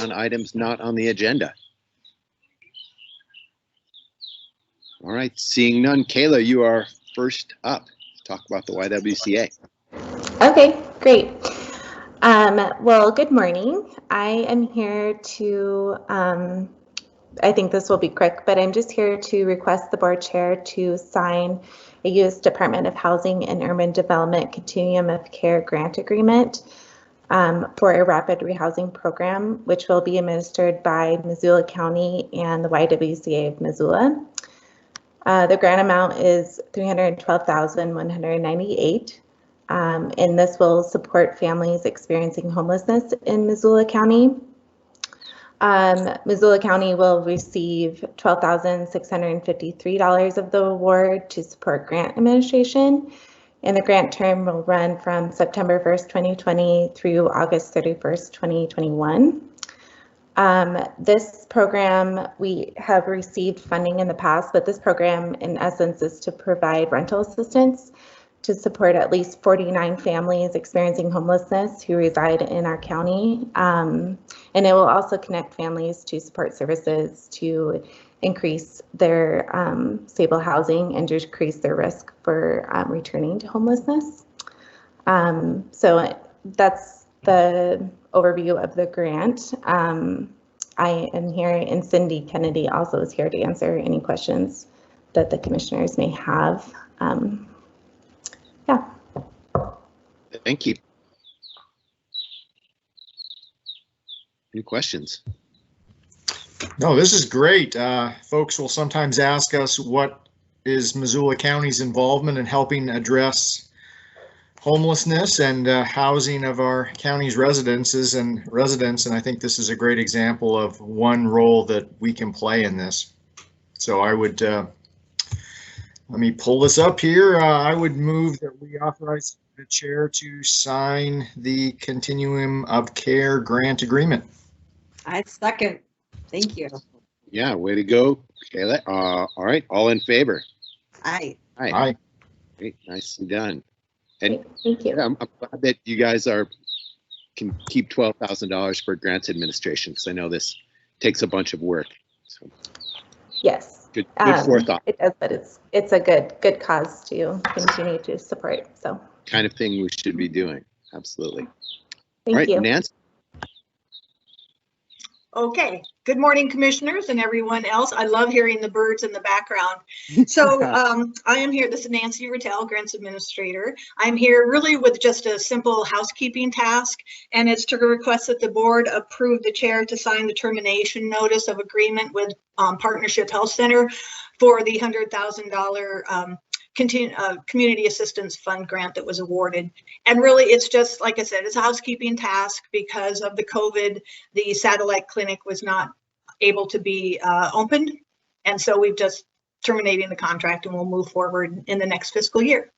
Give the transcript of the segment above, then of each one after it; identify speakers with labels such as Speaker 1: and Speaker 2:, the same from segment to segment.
Speaker 1: on items not on the agenda? All right, seeing none. Kayla, you are first up to talk about the YWCA.
Speaker 2: Okay, great. Well, good morning. I am here to, I think this will be quick, but I'm just here to request the board chair to sign a U.S. Department of Housing and Urban Development Continuum of Care grant agreement for a rapid rehousing program, which will be administered by Missoula County and the YWCA of Missoula. The grant amount is $312,198. And this will support families experiencing homelessness in Missoula County. Missoula County will receive $12,653 of the award to support grant administration, and the grant term will run from September 1st, 2020 through August 31st, 2021. This program, we have received funding in the past, but this program in essence is to provide rental assistance to support at least 49 families experiencing homelessness who reside in our county. And it will also connect families to support services to increase their stable housing and decrease their risk for returning to homelessness. So that's the overview of the grant. I am here, and Cindy Kennedy also is here to answer any questions that the commissioners may have. Yeah.
Speaker 1: Thank you. Any questions?
Speaker 3: No, this is great. Folks will sometimes ask us what is Missoula County's involvement in helping address homelessness and housing of our county's residents, and I think this is a great example of one role that we can play in this. So I would let me pull this up here. I would move that we authorize the chair to sign the Continuum of Care grant agreement.
Speaker 4: I second. Thank you.
Speaker 1: Yeah, way to go, Kayla. All right, all in favor?
Speaker 4: Aye.
Speaker 1: Aye.
Speaker 3: Aye.
Speaker 1: Great, nicely done. And
Speaker 2: thank you.
Speaker 1: Yeah, I'm glad that you guys can keep $12,000 for grants administration, because I know this takes a bunch of work. So
Speaker 2: Yes.
Speaker 1: good forethought.
Speaker 2: It does, but it's a good cause to continue to support. So
Speaker 1: kind of thing we should be doing. Absolutely.
Speaker 2: Thank you.
Speaker 1: Nancy.
Speaker 5: Okay, good morning, commissioners and everyone else. I love hearing the birds in the background. So I am here, this is Nancy Rattel, grants administrator. I'm here really with just a simple housekeeping task, and it's to request that the board approve the chair to sign the termination notice of agreement with Partnership Health Center for the $100,000 community assistance fund grant that was awarded. And really, it's just, like I said, it's a housekeeping task because of the COVID. The satellite clinic was not able to be opened. And so we've just terminating the contract, and we'll move forward in the next fiscal year.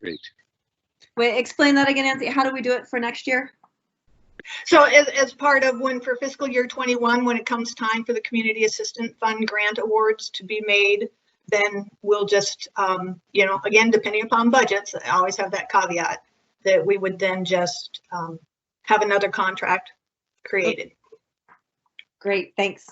Speaker 1: Great.
Speaker 4: Wait, explain that again, Nancy. How do we do it for next year?
Speaker 5: So as part of for fiscal year 21, when it comes time for the community assistance fund grant awards to be made, then we'll just, again, depending upon budgets, I always have that caveat that we would then just have another contract created.
Speaker 4: Great, thanks.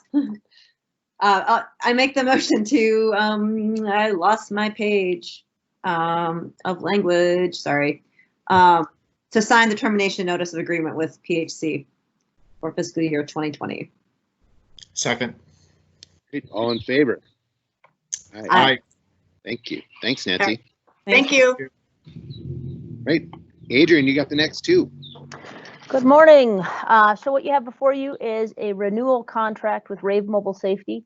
Speaker 4: I make the motion to, I lost my page of language, sorry, to sign the termination notice of agreement with PHC for fiscal year 2020.
Speaker 3: Second.
Speaker 1: Great. All in favor? Aye.
Speaker 3: Aye.
Speaker 1: Thank you. Thanks, Nancy.
Speaker 5: Thank you.
Speaker 1: Right. Adrian, you got the next two.
Speaker 6: Good morning. So what you have before you is a renewal contract with Rave Mobile Safety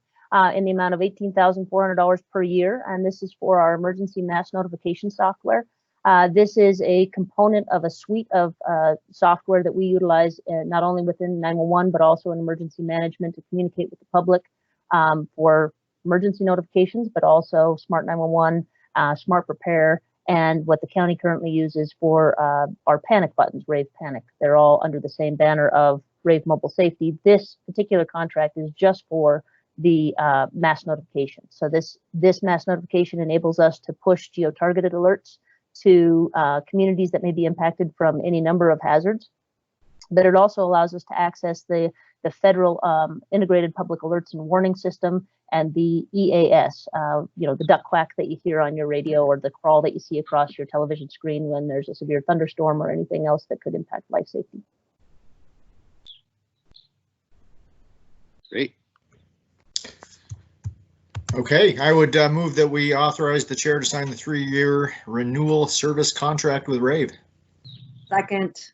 Speaker 6: in the amount of $18,400 per year. And this is for our emergency mass notification software. This is a component of a suite of software that we utilize not only within 911, but also in emergency management to communicate with the public for emergency notifications, but also Smart 911, Smart Prepare, and what the county currently uses for our panic buttons, Rave Panic. They're all under the same banner of Rave Mobile Safety. This particular contract is just for the mass notification. So this mass notification enables us to push geo-targeted alerts to communities that may be impacted from any number of hazards. But it also allows us to access the the federal Integrated Public Alerts and Warning System, and the EAS, the duck quack that you hear on your radio or the crawl that you see across your television screen when there's a severe thunderstorm or anything else that could impact life safety.
Speaker 1: Great.
Speaker 3: Okay, I would move that we authorize the chair to sign the 3-year renewal service contract with RAVE.
Speaker 4: Second.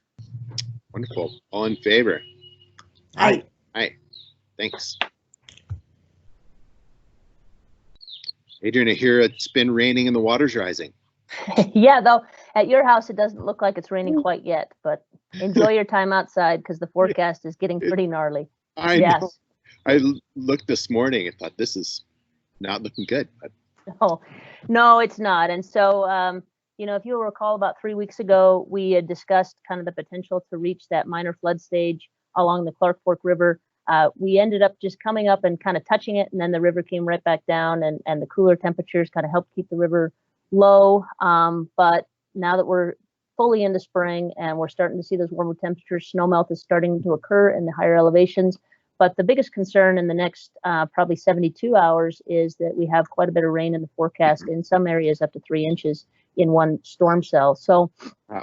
Speaker 1: Wonderful. All in favor?
Speaker 4: Aye.
Speaker 1: Aye. Thanks. Adrian, I hear it's been raining and the water's rising.
Speaker 6: Yeah, though at your house it doesn't look like it's raining quite yet, but enjoy your time outside because the forecast is getting pretty gnarly.
Speaker 1: I know. I looked this morning and thought this is not looking good. But...
Speaker 6: No, it's not. And so, if you'll recall, about 3 weeks ago, we had discussed kind of the potential to reach that minor flood stage along the Clark Fork River. We ended up just coming up and kind of touching it, and then the river came right back down, and the cooler temperatures kind of helped keep the river low. But now that we're fully into spring and we're starting to see those warmer temperatures, snowmelt is starting to occur in the higher elevations. But the biggest concern in the next probably 72 hours is that we have quite a bit of rain in the forecast, in some areas up to 3 inches in one storm cell. So
Speaker 1: wow.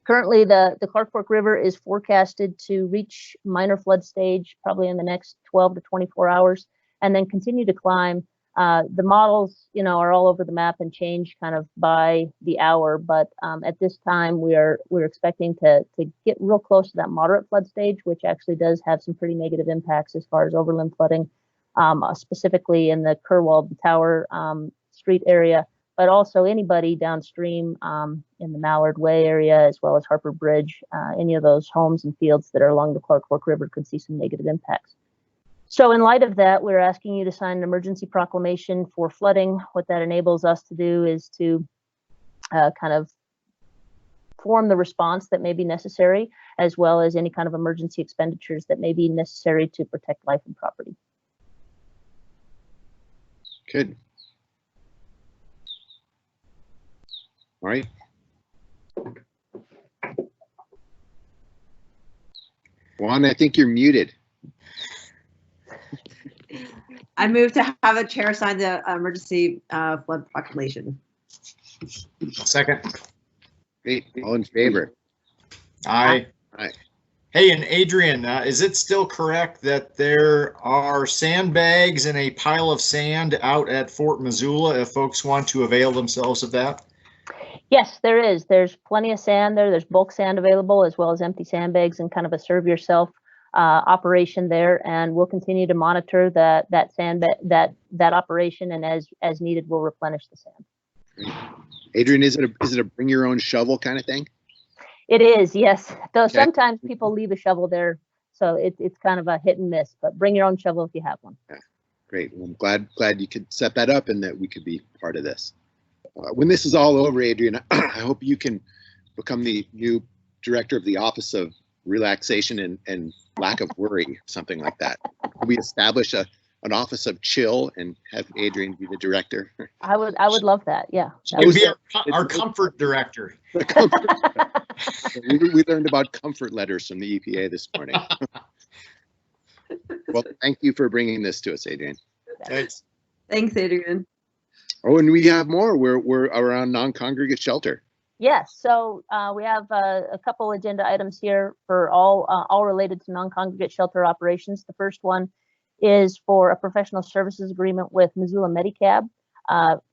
Speaker 6: Currently the Clark Fork River is forecasted to reach minor flood stage probably in the next 12 to 24 hours and then continue to climb. The models, are all over the map and change kind of by the hour, but at this time we're expecting to get real close to that moderate flood stage, which actually does have some pretty negative impacts as far as overland flooding, specifically in the Kerwald Tower Street area, but also anybody downstream in the Mallard Way area, as well as Harper Bridge. Any of those homes and fields that are along the Clark Fork River could see some negative impacts. So in light of that, we're asking you to sign an emergency proclamation for flooding. What that enables us to do is to kind of form the response that may be necessary, as well as any kind of emergency expenditures that may be necessary to protect life and property.
Speaker 1: Good. All right. Juan, I think you're muted.
Speaker 4: I move to have a chair sign the emergency flood proclamation.
Speaker 3: Second.
Speaker 1: Great. All in favor?
Speaker 3: Aye.
Speaker 1: Aye.
Speaker 3: Hey, and Adrian, is it still correct that there are sandbags and a pile of sand out at Fort Missoula if folks want to avail themselves of that?
Speaker 6: Yes, there is. There's plenty of sand there. There's bulk sand available, as well as empty sandbags and kind of a serve yourself operation there. And we'll continue to monitor that sand that operation, and as needed, we'll replenish the sand.
Speaker 1: Adrian, is it a bring your own shovel kind of thing?
Speaker 6: It is, yes. Though
Speaker 1: Okay.
Speaker 6: sometimes people leave a shovel there, so it's kind of a hit and miss. But bring your own shovel if you have one.
Speaker 1: Yeah. Great. Well, I'm glad you could set that up and that we could be part of this. When this is all over, Adrian, I hope you can become the new director of the Office of Relaxation and Lack of Worry, something like that. We establish an office of chill and have Adrian be the director.
Speaker 6: I would love that. Yeah.
Speaker 3: It would be our comfort director.
Speaker 1: We learned about comfort letters from the EPA this morning. Well, thank you for bringing this to us, Adrian.
Speaker 3: Thanks.
Speaker 4: Thanks, Adrian.
Speaker 1: Oh, and we have more. We're around non-congregate shelter.
Speaker 6: Yes. So we have a couple agenda items here for all related to non-congregate shelter operations. The first one is for a professional services agreement with Missoula Medi-Cal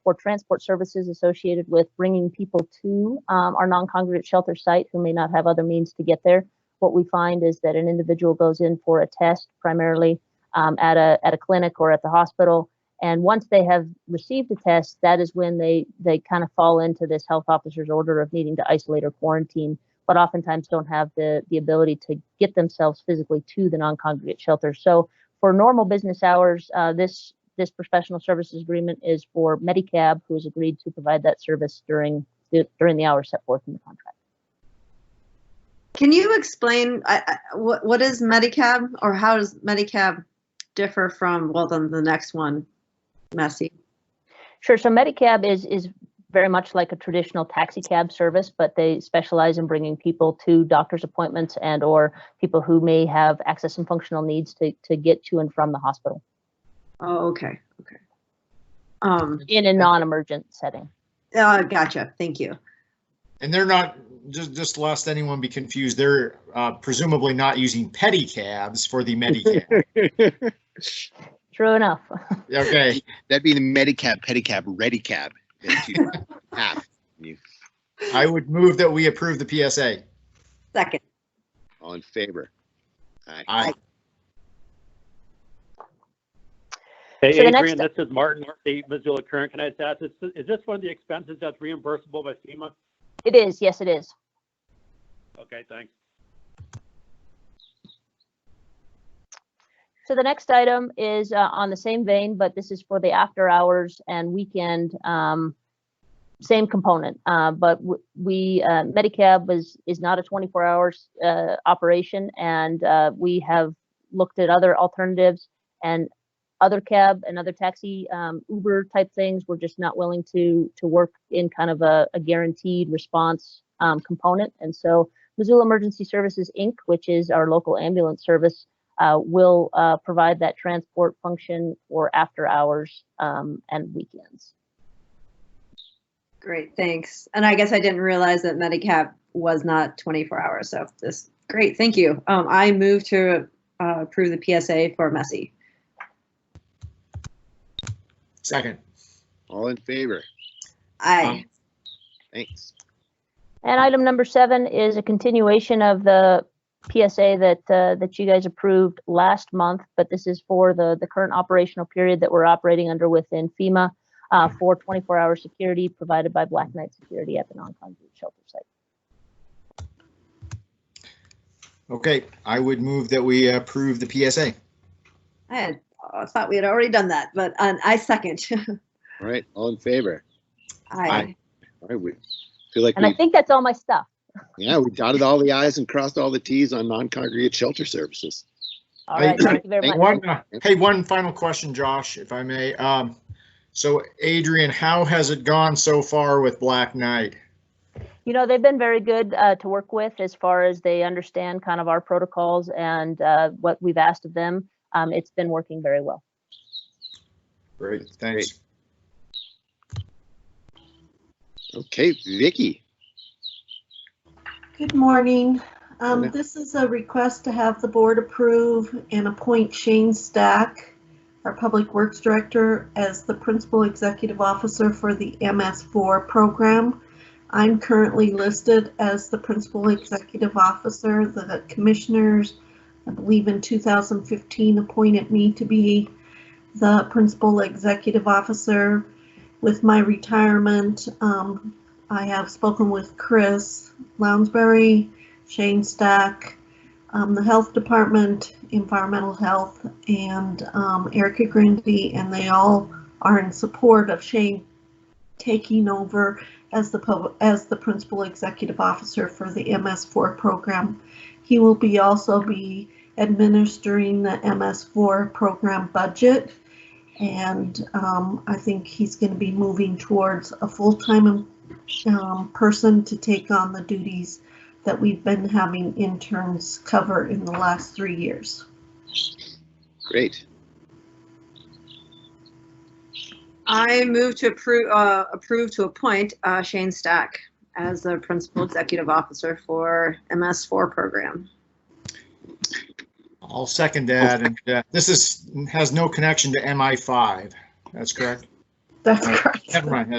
Speaker 6: for transport services associated with bringing people to our non-congregate shelter site who may not have other means to get there. What we find is that an individual goes in for a test, primarily at a clinic or at the hospital. And once they have received the test, that is when they kind of fall into this health officer's order of needing to isolate or quarantine, but oftentimes don't have the ability to get themselves physically to the non-congregate shelter. So for normal business hours, this professional services agreement is for Medi-Cal, who has agreed to provide that service during the hours set forth in the contract.
Speaker 4: Can you explain what is Medi-Cal, or how does Medi-Cal differ from, well, then the next one, Messy?
Speaker 6: Sure. So Medi-Cal is very much like a traditional taxi cab service, but they specialize in bringing people to doctor's appointments and or people who may have access and functional needs to get to and from the hospital.
Speaker 4: Oh, okay. Okay.
Speaker 6: In a non-emergent setting.
Speaker 4: Gotcha. Thank you.
Speaker 3: And they're not, just lest anyone be confused, they're presumably not using pedicabs for the Medi-Cal.
Speaker 6: True enough.
Speaker 3: Okay.
Speaker 1: That'd be the Medi-Cab, pedicab, ready-cab.
Speaker 3: I would move that we approve the PSA.
Speaker 4: Second.
Speaker 1: All in favor?
Speaker 3: Aye.
Speaker 7: Hey,
Speaker 6: So the
Speaker 7: Adrian,
Speaker 6: next-
Speaker 7: this is Martin, the Missoula Current. Can I just ask, is this one of the expenses that's reimbursable by FEMA?
Speaker 6: It is, yes, it is.
Speaker 7: Okay, thanks.
Speaker 6: So the next item is on the same vein, but this is for the after hours and weekend, same component. But Medi-Cab is not a 24 hours operation, and we have looked at other alternatives and other cab and other taxi, Uber type things. We're just not willing to work in kind of a guaranteed response component. And so Missoula Emergency Services, Inc., which is our local ambulance service, will provide that transport function for after hours and weekends.
Speaker 4: Great, thanks. And I guess I didn't realize that Medi-Cab was not 24 hours. So this great, thank you. I move to approve the PSA for Messi.
Speaker 3: Second.
Speaker 1: All in favor?
Speaker 4: Aye.
Speaker 1: Thanks.
Speaker 6: And item number 7 is a continuation of the PSA that you guys approved last month, but this is for the current operational period that we're operating under within FEMA for 24-hour security provided by Black Knight Security at the non-congregate shelter site.
Speaker 3: Okay, I would move that we approve the PSA.
Speaker 4: I thought we had already done that, but I second.
Speaker 1: All right, all in favor?
Speaker 4: Aye.
Speaker 1: All right, we feel like
Speaker 6: And I think that's all my stuff.
Speaker 1: we dotted all the I's and crossed all the T's on non-congregate shelter services.
Speaker 6: All right, thank you very much.
Speaker 3: One final question, Josh, if I may. So Adrian, how has it gone so far with Black Knight?
Speaker 6: You know, they've been very good to work with as far as they understand kind of our protocols and what we've asked of them. It's been working very well.
Speaker 3: Great, thanks.
Speaker 1: Okay, Vicky.
Speaker 8: Good morning. This is a request to have the board approve and appoint Shane Stack, our Public Works Director, as the Principal Executive Officer for the MS4 program. I'm currently listed as the Principal Executive Officer. The commissioners, I believe in 2015, appointed me to be the Principal Executive Officer. With my retirement, I have spoken with Chris Lounsbury, Shane Stack, the Health Department, Environmental Health, and Erica Grindy, and they all are in support of Shane taking over as the Principal Executive Officer for the MS4 program. He will also be administering the MS4 program budget, and I think he's going to be moving towards a full-time person to take on the duties that we've been having interns cover in the last 3 years.
Speaker 1: Great.
Speaker 4: I move to approve to appoint Shane Stack as the Principal Executive Officer for MS4 program.
Speaker 3: I'll second that, and this has no connection to MI5. That's correct?
Speaker 8: That's correct.
Speaker 3: Never mind.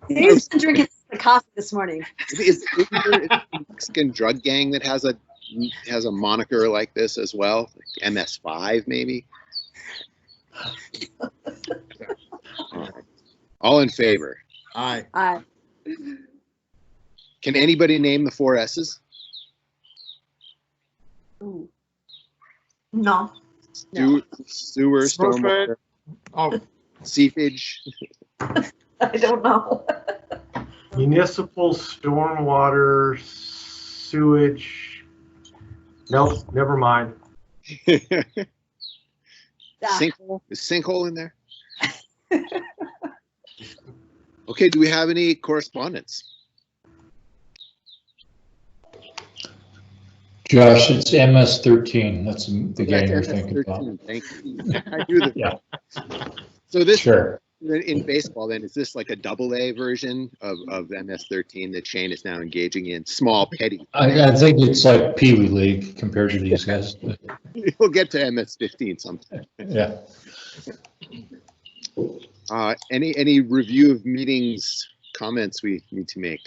Speaker 4: He's been drinking the coffee this morning.
Speaker 1: Is there a Mexican drug gang that has a moniker like this as well? Like MS5 maybe? All in favor?
Speaker 3: Aye.
Speaker 4: Aye.
Speaker 1: Can anybody name the 4 S's?
Speaker 4: Ooh.
Speaker 8: No.
Speaker 1: Sewer, stormwater,
Speaker 3: Oh,
Speaker 1: seepage.
Speaker 8: I don't know.
Speaker 9: Municipal stormwater sewage. Nope, never mind.
Speaker 1: Sinkhole? Is sinkhole in there? Okay, do we have any correspondence?
Speaker 10: Josh, it's MS-13. That's the game you're
Speaker 1: That's
Speaker 10: thinking about.
Speaker 1: MS-13. Thank you. I knew that.
Speaker 10: Yeah.
Speaker 1: So this,
Speaker 10: Sure.
Speaker 1: in baseball, then, is this like a AA version of MS-13 that Shane is now engaging in? Small, petty.
Speaker 10: I think it's like Pee Wee League compared to these guys.
Speaker 1: We'll get to MS-15 sometime.
Speaker 10: Yeah.
Speaker 1: Any review of meetings comments we need to make?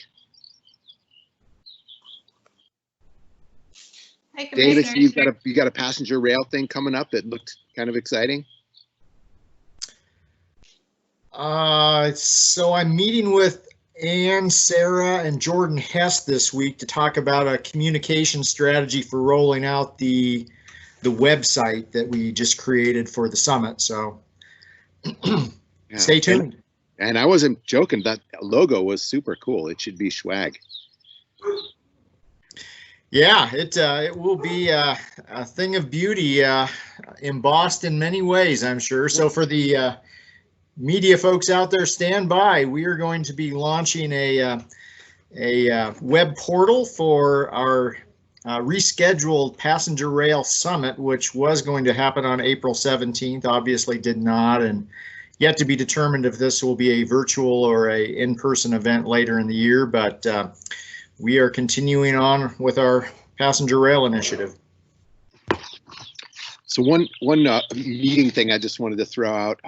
Speaker 1: Davis, you got a passenger rail thing coming up that looked kind of exciting.
Speaker 3: So I'm meeting with Ann, Sarah, and Jordan Hess this week to talk about a communication strategy for rolling out the website that we just created for the summit. So
Speaker 1: Yeah.
Speaker 3: Stay tuned.
Speaker 1: And I wasn't joking. That logo was super cool. It should be swag.
Speaker 3: Yeah, it will be a thing of beauty, embossed in many ways, I'm sure. So for the media folks out there, stand by. We are going to be launching a web portal for our rescheduled passenger rail summit, which was going to happen on April 17th, obviously did not, and yet to be determined if this will be a virtual or a in-person event later in the year, but we are continuing on with our passenger rail initiative.
Speaker 1: So one meeting thing I just wanted to throw out.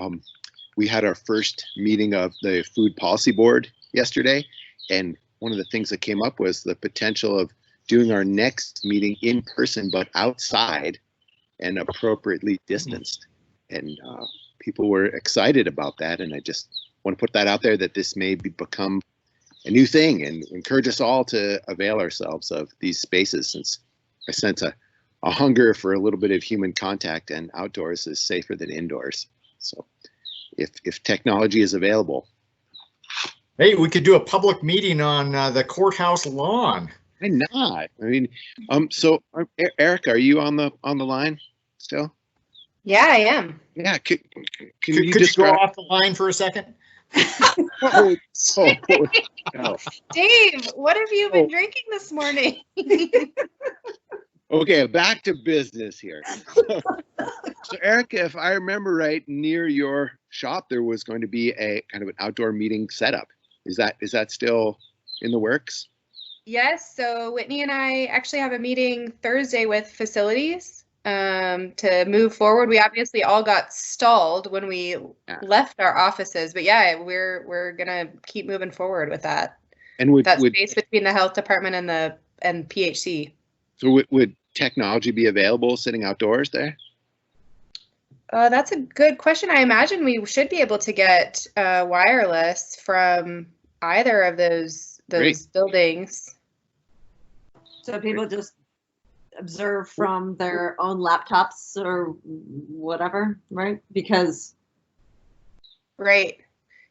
Speaker 1: We had our first meeting of the Food Policy Board yesterday, and one of the things that came up was the potential of doing our next meeting in person, but outside and appropriately distanced. And people were excited about that, and I just want to put that out there that this may become a new thing and encourage us all to avail ourselves of these spaces, since I sense a hunger for a little bit of human contact, and outdoors is safer than indoors. So if technology is available.
Speaker 3: Hey, we could do a public meeting on the courthouse lawn.
Speaker 1: Why not? I mean, so Erica, are you on the line still?
Speaker 11: Yeah, I am.
Speaker 1: Yeah, could
Speaker 3: you go off the line for a second?
Speaker 1: No.
Speaker 11: Dave, what have you been drinking this morning?
Speaker 1: Okay, back to business here. So Erica, if I remember right, near your shop there was going to be a kind of an outdoor meeting setup. Is that still in the works?
Speaker 11: Yes, so Whitney and I actually have a meeting Thursday with facilities to move forward. We obviously all got stalled when we left our offices, but yeah, we're gonna keep moving forward with that.
Speaker 1: And would
Speaker 11: space between the health department and PHC.
Speaker 1: So would technology be available sitting outdoors there?
Speaker 11: That's a good question. I imagine we should be able to get wireless from either of those buildings.
Speaker 4: So people just observe from their own laptops or whatever, right? Because
Speaker 11: right.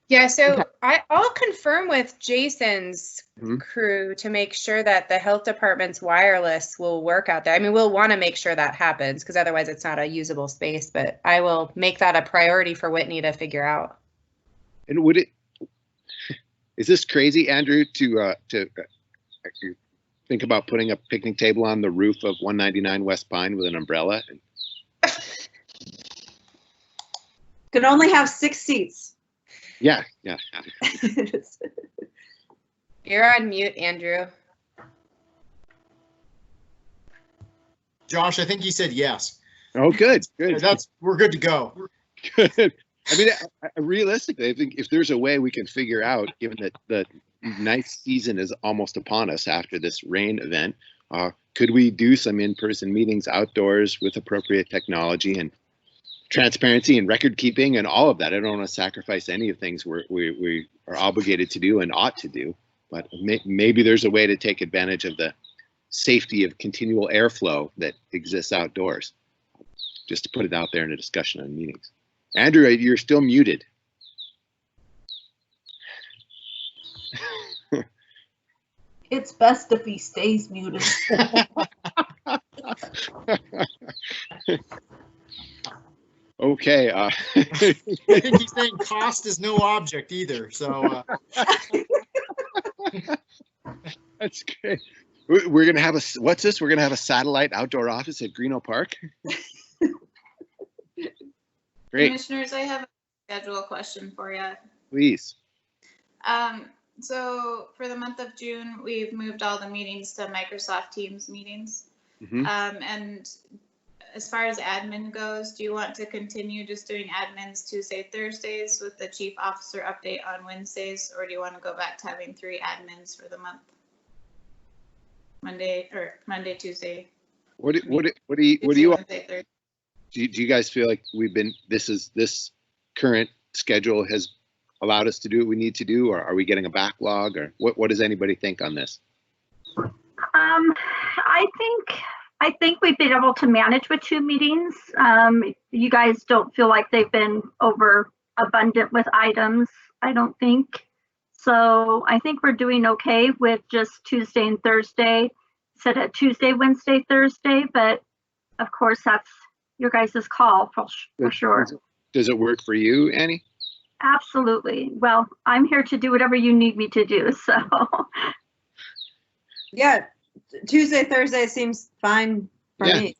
Speaker 11: Yeah, so okay. I'll confirm with Jason's crew to make sure that the health department's wireless will work out there. I mean, we'll want to make sure that happens because otherwise it's not a usable space, but I will make that a priority for Whitney to figure out.
Speaker 1: And is this crazy, Andrew, to think about putting a picnic table on the roof of 199 West Pine with an umbrella?
Speaker 4: Could only have 6 seats.
Speaker 1: Yeah.
Speaker 11: You're on mute, Andrew.
Speaker 3: Josh, I think he said yes.
Speaker 1: Oh, good.
Speaker 3: We're good to go.
Speaker 1: Good. I mean, realistically, I think if there's a way we can figure out, given that the nice season is almost upon us after this rain event, could we do some in-person meetings outdoors with appropriate technology and transparency and record keeping and all of that? I don't want to sacrifice any of the things we are obligated to do and ought to do, but maybe there's a way to take advantage of the safety of continual airflow that exists outdoors. Just to put it out there in a discussion on meetings. Andrew, you're still muted.
Speaker 8: It's best if he stays muted.
Speaker 1: Okay.
Speaker 3: I think he's saying cost is no object either. So
Speaker 1: That's great. We're gonna have a, what's this? We're gonna have a satellite outdoor office at Greeno Park. Great.
Speaker 12: Commissioners, I have a schedule question for you.
Speaker 1: Please.
Speaker 12: So for the month of June, we've moved all the meetings to Microsoft Teams meetings.
Speaker 1: Mhm.
Speaker 12: And as far as admin goes, do you want to continue just doing admins Tuesday, Thursdays with the chief officer update on Wednesdays, or do you want to go back to having 3 admins for the month? Monday, Tuesday.
Speaker 1: What do you
Speaker 12: Wednesday,
Speaker 1: do you guys feel like this current schedule has allowed us to do what we need to do, or are we getting a backlog, or what does anybody think on this?
Speaker 13: I think we've been able to manage with 2 meetings. You guys don't feel like they've been overabundant with items, I don't think. So I think we're doing okay with just Tuesday and Thursday, set at Tuesday, Wednesday, Thursday, but of course that's your guys' call for sure.
Speaker 1: Does it work for you, Annie?
Speaker 13: Absolutely. Well, I'm here to do whatever you need me to do, so.
Speaker 4: Yeah, Tuesday, Thursday seems fine for me.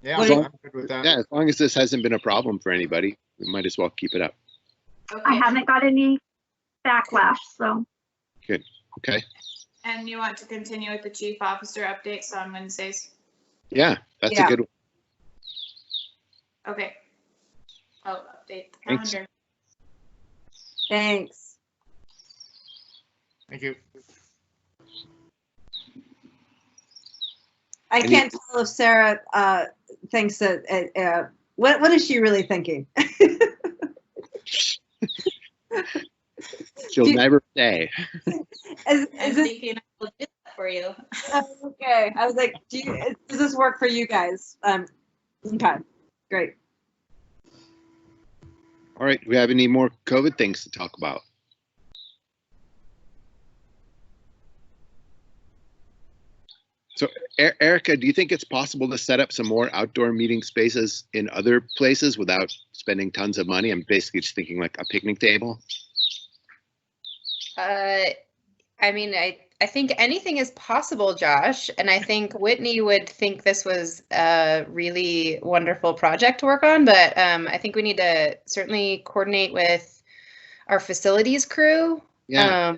Speaker 3: Yeah, I'm good with that.
Speaker 1: Yeah, as long as this hasn't been a problem for anybody, we might as well keep it up.
Speaker 12: Okay.
Speaker 13: I haven't got any backlash, so.
Speaker 1: Good. Okay.
Speaker 12: And you want to continue with the chief officer updates on Wednesdays?
Speaker 1: Yeah, that's a good one.
Speaker 12: Okay. I'll update the
Speaker 1: Thanks.
Speaker 12: calendar.
Speaker 4: Thanks.
Speaker 3: Thank you.
Speaker 4: I can't tell if Sarah thinks that. What is she really thinking?
Speaker 1: She'll never say.
Speaker 12: I'm thinking I will do that for you.
Speaker 4: Okay. I was like, does this work for you guys? Okay. Great.
Speaker 1: All right. Do we have any more COVID things to talk about? So, Erica, do you think it's possible to set up some more outdoor meeting spaces in other places without spending tons of money? I'm basically just thinking like a picnic table.
Speaker 11: I mean, I think anything is possible, Josh, and I think Whitney would think this was a really wonderful project to work on, but I think we need to certainly coordinate with our facilities crew.
Speaker 1: Yeah.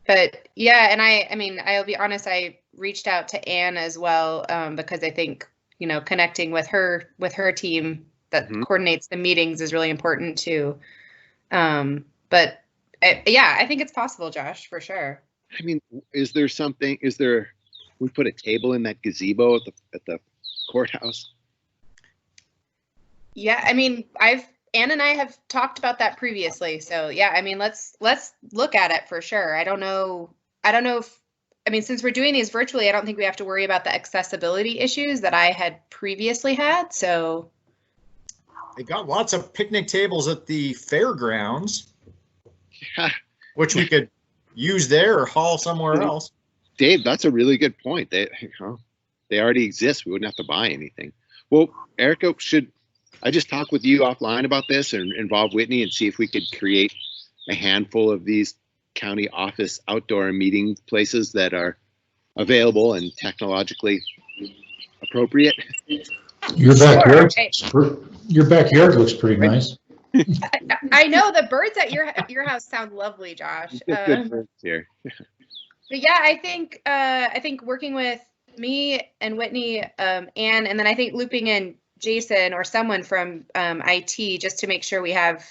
Speaker 11: But yeah, and I mean, I'll be honest, I reached out to Anne as well, because I think, you know, connecting with her team that coordinates the meetings is really important too. But yeah, I think it's possible, Josh, for sure.
Speaker 1: I mean, we put a table in that gazebo at the courthouse?
Speaker 11: Yeah, I mean, Anne and I have talked about that previously. So yeah, I mean, let's look at it for sure. I don't know if, I mean, since we're doing these virtually, I don't think we have to worry about the accessibility issues that I had previously had, so.
Speaker 3: They got lots of picnic tables at the fairgrounds, which we could use there or haul somewhere else.
Speaker 1: Dave, that's a really good point. They already exist. We wouldn't have to buy anything. Well, Erica, should I just talk with you offline about this and involve Whitney and see if we could create a handful of these county office outdoor meeting places that are available and technologically appropriate?
Speaker 10: Your backyard looks pretty nice.
Speaker 11: I know the birds at your house sound lovely, Josh.
Speaker 1: Good birds here.
Speaker 11: But yeah, I think working with me and Whitney, Anne, and then I think looping in Jason or someone from IT just to make sure we have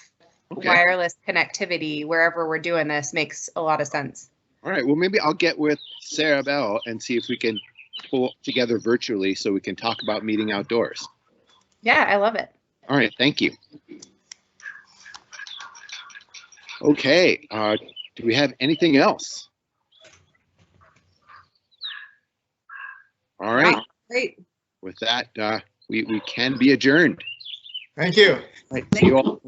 Speaker 11: wireless connectivity wherever we're doing this makes a lot of sense.
Speaker 1: All right. Well, maybe I'll get with Sarah Bell and see if we can pull together virtually so we can talk about meeting outdoors.
Speaker 11: Yeah, I love it.
Speaker 1: All right. Thank you. Okay. Do we have anything else? All right.
Speaker 4: Great.
Speaker 1: With that, we can be adjourned.
Speaker 3: Thank you.
Speaker 1: Right, see you all.